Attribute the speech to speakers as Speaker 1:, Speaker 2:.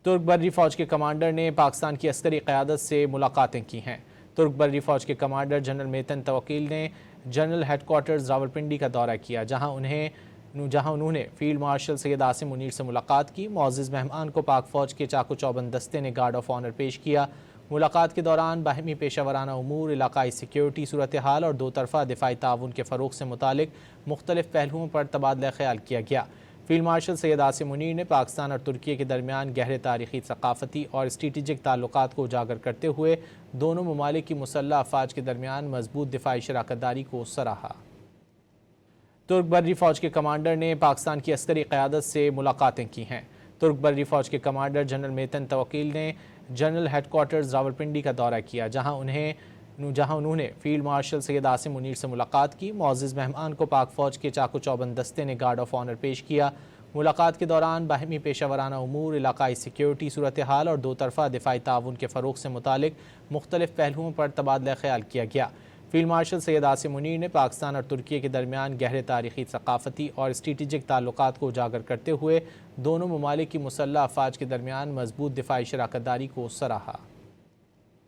Speaker 1: ترک بری فوج کے کمانڈر نے پاکستان کی عسکری قیادت سے ملاقاتیں کی ہیں۔ ترک بری فوج کے کمانڈر جنرل میتن توکیل نے جنرل ہیڈ کوارٹرز راولپنڈی کا دورہ کیا، جہاں انہوں نے فیلڈ مارشل سید عاصم منیر سے ملاقات کی۔ معزز مہمان کو پاک فوج کے چاق و چوبند دستے نے گارڈ آف آنر پیش کیا۔ ملاقات کے دوران باہمی پیشہ ورانہ امور، علاقائی سیکیورٹی صورتحال اور دو طرفہ دفاعی تعاون کے فروغ سے متعلق مختلف پہلوؤں پر تبادلہ خیال کیا گیا۔ فیلڈ مارشل سید عاصم منیر نے پاکستان اور ترکی کے درمیان گہرے تاریخی، ثقافتی اور اسٹریٹجک تعلقات کو اجاگر کرتے ہوئے دونوں ممالک کی مسلح افواج کے درمیان مضبوط دفاعی شراکت داری کو سراہا۔ ترک بری فوج کے کمانڈر نے پاکستان کی عسکری قیادت سے ملاقاتیں کی ہیں۔ ترک بری فوج کے کمانڈر جنرل میتن توکیل نے جنرل ہیڈ کوارٹرز راولپنڈی کا دورہ کیا، جہاں انہوں نے فیلڈ مارشل سید عاصم منیر سے ملاقات کی۔ معزز مہمان کو پاک فوج کے چاق و چوبند دستے نے گارڈ آف آنر پیش کیا۔ ملاقات کے دوران باہمی پیشہ ورانہ امور، علاقائی سیکیورٹی صورتحال اور دو طرفہ دفاعی تعاون کے فروغ سے متعلق مختلف پہلوؤں پر تبادلہ خیال کیا گیا۔ فیلڈ مارشل سید عاصم منیر نے پاکستان اور ترکی کے درمیان گہرے تاریخی، ثقافتی اور اسٹریٹجک تعلقات کو اجاگر کرتے ہوئے دونوں ممالک کی مسلح افواج کے درمیان مضبوط دفاعی شراکت داری کو سراہا۔